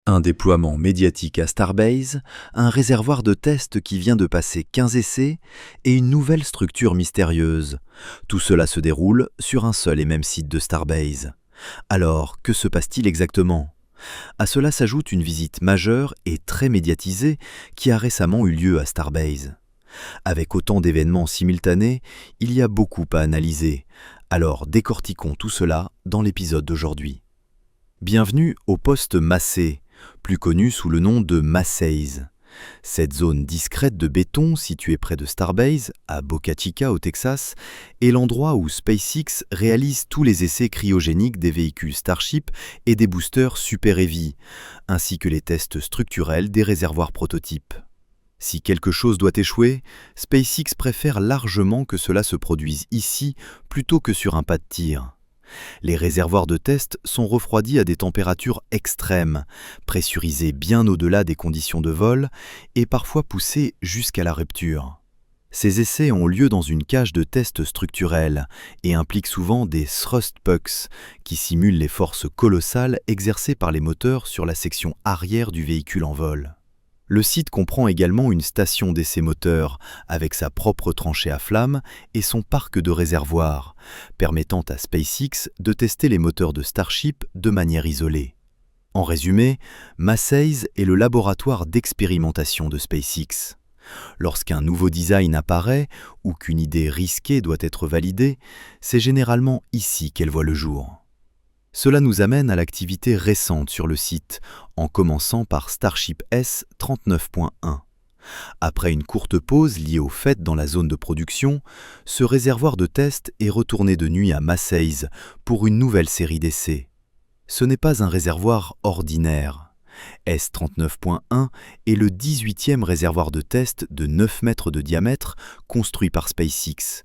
Un déploiement médiatique à Starbase, un réservoir de test qui vient de passer 15 essais et une nouvelle structure mystérieuse. Tout cela se déroule sur un seul et même site de Starbase. Alors, que se passe-t-il exactement ? À cela s'ajoute une visite majeure et très médiatisée qui a récemment eu lieu à Starbase. Avec autant d'événements simultanés, il y a beaucoup à analyser. Alors décortiquons tout cela dans l'épisode d'aujourd'hui. Bienvenue au poste Massey, plus connu sous le nom de Massey's. Cette zone discrète de béton située près de Starbase, à Boca Chica au Texas, est l'endroit où SpaceX réalise tous les essais cryogéniques des véhicules Starship et des boosters Super Heavy, ainsi que les tests structurels des réservoirs prototypes. Si quelque chose doit échouer, SpaceX préfère largement que cela se produise ici plutôt que sur un pas de tir. Les réservoirs de test sont refroidis à des températures extrêmes, pressurisés bien au-delà des conditions de vol et parfois poussés jusqu'à la rupture. Ces essais ont lieu dans une cage de test structurelle et impliquent souvent des thrust pucks qui simulent les forces colossales exercées par les moteurs sur la section arrière du véhicule en vol. Le site comprend également une station d'essai moteur avec sa propre tranchée à flammes et son parc de réservoirs, permettant à SpaceX de tester les moteurs de Starship de manière isolée. En résumé, Massey's est le laboratoire d'expérimentation de SpaceX. Lorsqu'un nouveau design apparaît ou qu'une idée risquée doit être validée, c'est généralement ici qu'elle voit le jour. Cela nous amène à l'activité récente sur le site, en commençant par Starship S 39.1. Après une courte pause liée aux fêtes dans la zone de production, ce réservoir de test est retourné de nuit à Massey's pour une nouvelle série d'essais. Ce n'est pas un réservoir ordinaire. S 39.1 est le 18e réservoir de test de 9 mètres de diamètre construit par SpaceX.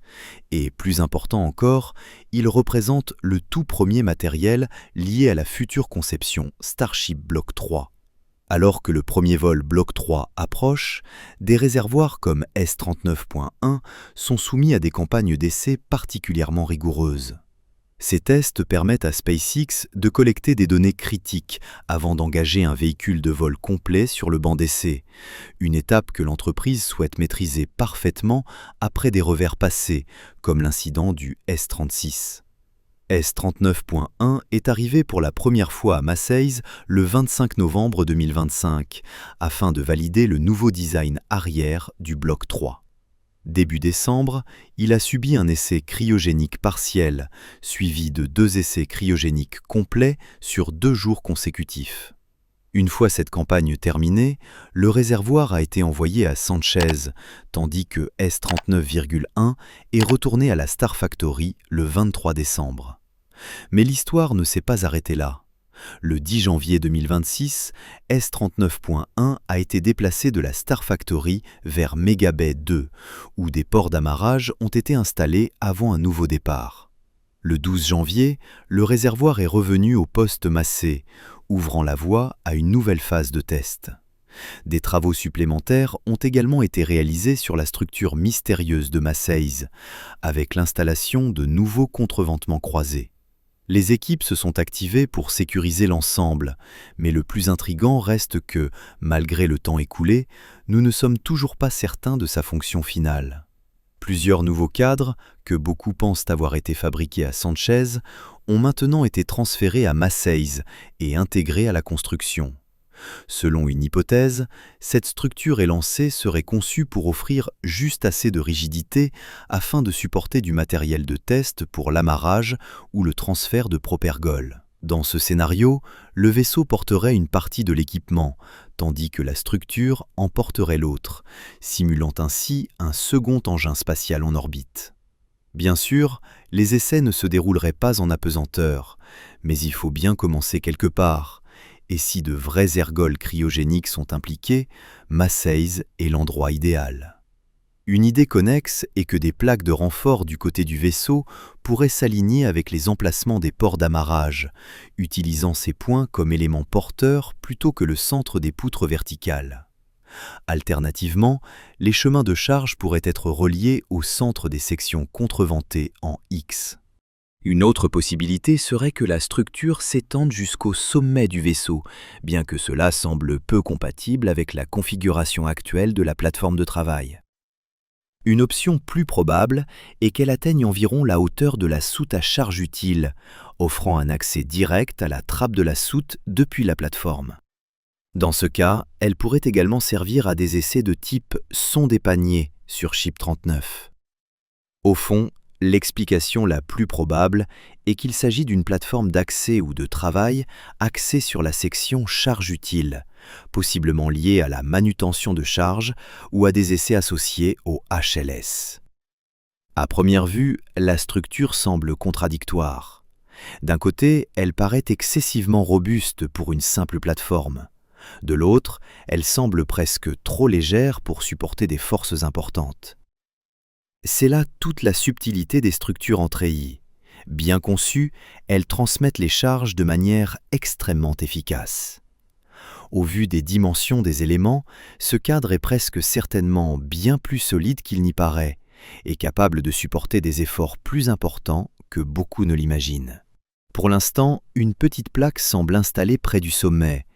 Et plus important encore, il représente le tout premier matériel lié à la future conception Starship Block 3. Alors que le premier vol Block 3 approche, des réservoirs comme S 39.1 sont soumis à des campagnes d'essais particulièrement rigoureuses. Ces tests permettent à SpaceX de collecter des données critiques avant d'engager un véhicule de vol complet sur le banc d'essai, une étape que l'entreprise souhaite maîtriser parfaitement après des revers passés, comme l'incident du S-36. S-39.1 est arrivé pour la première fois à Massey's le 25 novembre 2025, afin de valider le nouveau design arrière du Block 3. Début décembre, il a subi un essai cryogénique partiel, suivi de 2 essais cryogéniques complets sur 2 jours consécutifs. Une fois cette campagne terminée, le réservoir a été envoyé à Sanchez, tandis que S-39,1 est retourné à la Star Factory le 23 décembre. Mais l'histoire ne s'est pas arrêtée là. Le 10 janvier 2026, S-39.1 a été déplacé de la Star Factory vers Mega Bay 2, où des ports d'amarrage ont été installés avant un nouveau départ. Le 12 janvier, le réservoir est revenu au poste Massey, ouvrant la voie à une nouvelle phase de test. Des travaux supplémentaires ont également été réalisés sur la structure mystérieuse de Massey's, avec l'installation de nouveaux contreventements croisés. Les équipes se sont activées pour sécuriser l'ensemble, mais le plus intriguant reste que, malgré le temps écoulé, nous ne sommes toujours pas certains de sa fonction finale. Plusieurs nouveaux cadres, que beaucoup pensent avoir été fabriqués à Sanchez, ont maintenant été transférés à Massey's et intégrés à la construction. Selon une hypothèse, cette structure élancée serait conçue pour offrir juste assez de rigidité afin de supporter du matériel de test pour l'amarrage ou le transfert de propergol. Dans ce scénario, le vaisseau porterait une partie de l'équipement, tandis que la structure emporterait l'autre, simulant ainsi un second engin spatial en orbite. Bien sûr, les essais ne se dérouleraient pas en apesanteur, mais il faut bien commencer quelque part. Et si de vrais ergols cryogéniques sont impliqués, Massey's est l'endroit idéal. Une idée connexe est que des plaques de renfort du côté du vaisseau pourraient s'aligner avec les emplacements des ports d'amarrage, utilisant ces points comme éléments porteurs plutôt que le centre des poutres verticales. Alternativement, les chemins de charge pourraient être reliés au centre des sections contreventées en X. Une autre possibilité serait que la structure s'étende jusqu'au sommet du vaisseau, bien que cela semble peu compatible avec la configuration actuelle de la plateforme de travail. Une option plus probable est qu'elle atteigne environ la hauteur de la soute à charge utile, offrant un accès direct à la trappe de la soute depuis la plateforme. Dans ce cas, elle pourrait également servir à des essais de type son des paniers sur Ship 39. Au fond, l'explication la plus probable est qu'il s'agit d'une plateforme d'accès ou de travail axée sur la section charge utile, possiblement liée à la manutention de charge ou à des essais associés au HLS. À première vue, la structure semble contradictoire. D'un côté, elle paraît excessivement robuste pour une simple plateforme. De l'autre, elle semble presque trop légère pour supporter des forces importantes. C'est là toute la subtilité des structures en treillis. Bien conçues, elles transmettent les charges de manière extrêmement efficace. Au vu des dimensions des éléments, ce cadre est presque certainement bien plus solide qu'il n'y paraît, et capable de supporter des efforts plus importants que beaucoup ne l'imaginent. Pour l'instant, une petite plaque semble installée près du sommet.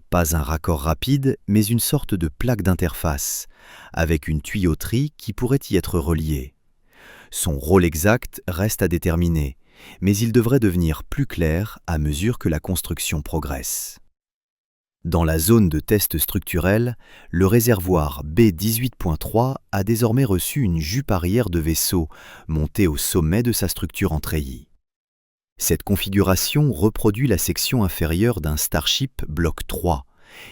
Pas un raccord rapide, mais une sorte de plaque d'interface, avec une tuyauterie qui pourrait y être reliée. Son rôle exact reste à déterminer, mais il devrait devenir plus clair à mesure que la construction progresse. Dans la zone de test structurel, le réservoir B18.3 a désormais reçu une jupe arrière de vaisseau montée au sommet de sa structure en treillis. Cette configuration reproduit la section inférieure d'un Starship Block 3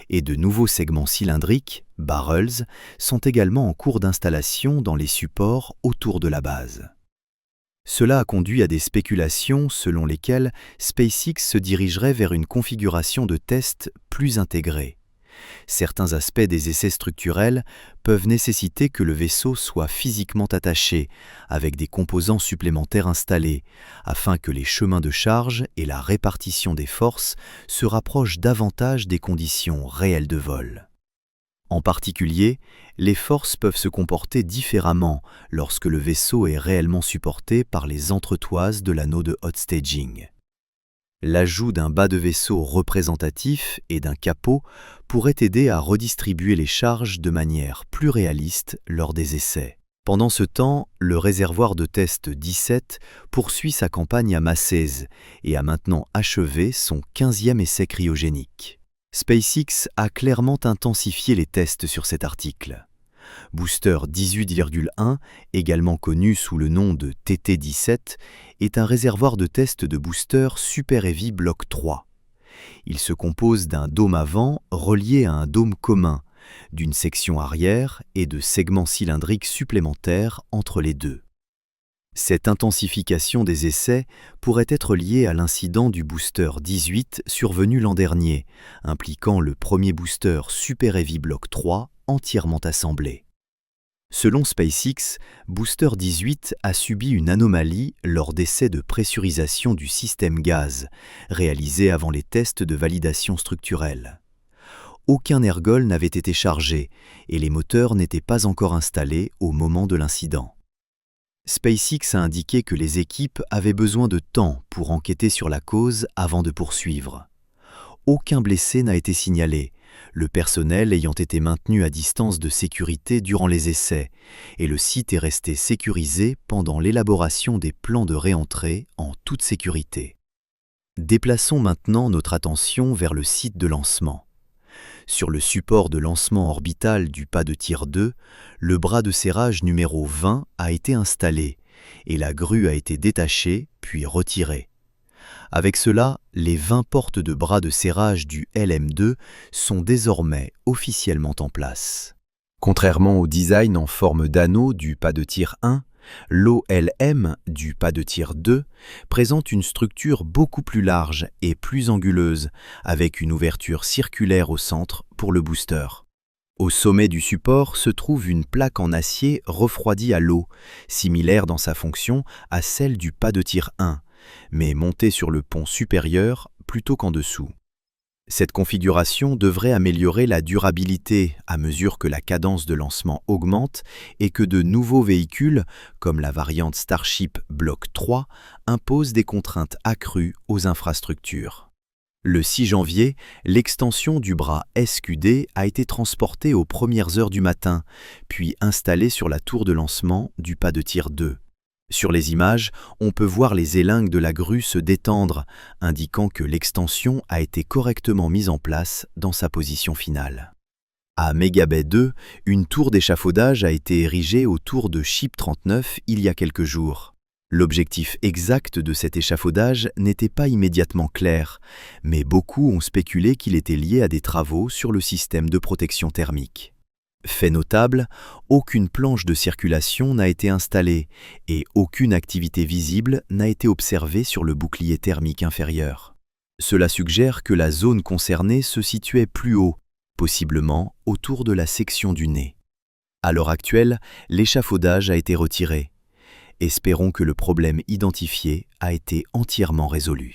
et de nouveaux segments cylindriques, barrels, sont également en cours d'installation dans les supports autour de la base. Cela a conduit à des spéculations selon lesquelles SpaceX se dirigerait vers une configuration de test plus intégrée. Certains aspects des essais structurels peuvent nécessiter que le vaisseau soit physiquement attaché, avec des composants supplémentaires installés, afin que les chemins de charge et la répartition des forces se rapprochent davantage des conditions réelles de vol. En particulier, les forces peuvent se comporter différemment lorsque le vaisseau est réellement supporté par les entretoises de l'anneau de hot staging. L'ajout d'un bas de vaisseau représentatif et d'un capot pourrait aider à redistribuer les charges de manière plus réaliste lors des essais. Pendant ce temps, le réservoir de test 17 poursuit sa campagne à Macèse et a maintenant achevé son 15e essai cryogénique. SpaceX a clairement intensifié les tests sur cet article. Booster 18,1, également connu sous le nom de TT-17, est un réservoir de test de booster Super Heavy Block 3. Il se compose d'un dôme avant relié à un dôme commun, d'une section arrière et de segments cylindriques supplémentaires entre les deux. Cette intensification des essais pourrait être liée à l'incident du booster 18 survenu l'an dernier, impliquant le premier booster Super Heavy Block 3 entièrement assemblé. Selon SpaceX, Booster 18 a subi une anomalie lors d'essais de pressurisation du système gaz, réalisés avant les tests de validation structurelle. Aucun ergol n'avait été chargé et les moteurs n'étaient pas encore installés au moment de l'incident. SpaceX a indiqué que les équipes avaient besoin de temps pour enquêter sur la cause avant de poursuivre. Aucun blessé n'a été signalé, le personnel ayant été maintenu à distance de sécurité durant les essais, et le site est resté sécurisé pendant l'élaboration des plans de réentrée en toute sécurité. Déplaçons maintenant notre attention vers le site de lancement. Sur le support de lancement orbital du pas de tir 2, le bras de serrage numéro 20 a été installé et la grue a été détachée puis retirée. Avec cela, les 20 portes de bras de serrage du LM2 sont désormais officiellement en place. Contrairement au design en forme d'anneau du pas de tir 1, l'OLM du pas de tir 2 présente une structure beaucoup plus large et plus anguleuse, avec une ouverture circulaire au centre pour le booster. Au sommet du support se trouve une plaque en acier refroidie à l'eau, similaire dans sa fonction à celle du pas de tir 1, mais montée sur le pont supérieur plutôt qu'en dessous. Cette configuration devrait améliorer la durabilité à mesure que la cadence de lancement augmente et que de nouveaux véhicules, comme la variante Starship Block 3, imposent des contraintes accrues aux infrastructures. Le 6 janvier, l'extension du bras SQD a été transportée aux premières heures du matin, puis installée sur la tour de lancement du pas de tir 2. Sur les images, on peut voir les élingues de la grue se détendre, indiquant que l'extension a été correctement mise en place dans sa position finale. À Mega Bay 2, une tour d'échafaudage a été érigée autour de Ship 39 il y a quelques jours. L'objectif exact de cet échafaudage n'était pas immédiatement clair, mais beaucoup ont spéculé qu'il était lié à des travaux sur le système de protection thermique. Fait notable, aucune planche de circulation n'a été installée et aucune activité visible n'a été observée sur le bouclier thermique inférieur. Cela suggère que la zone concernée se situait plus haut, possiblement autour de la section du nez. À l'heure actuelle, l'échafaudage a été retiré. Espérons que le problème identifié a été entièrement résolu.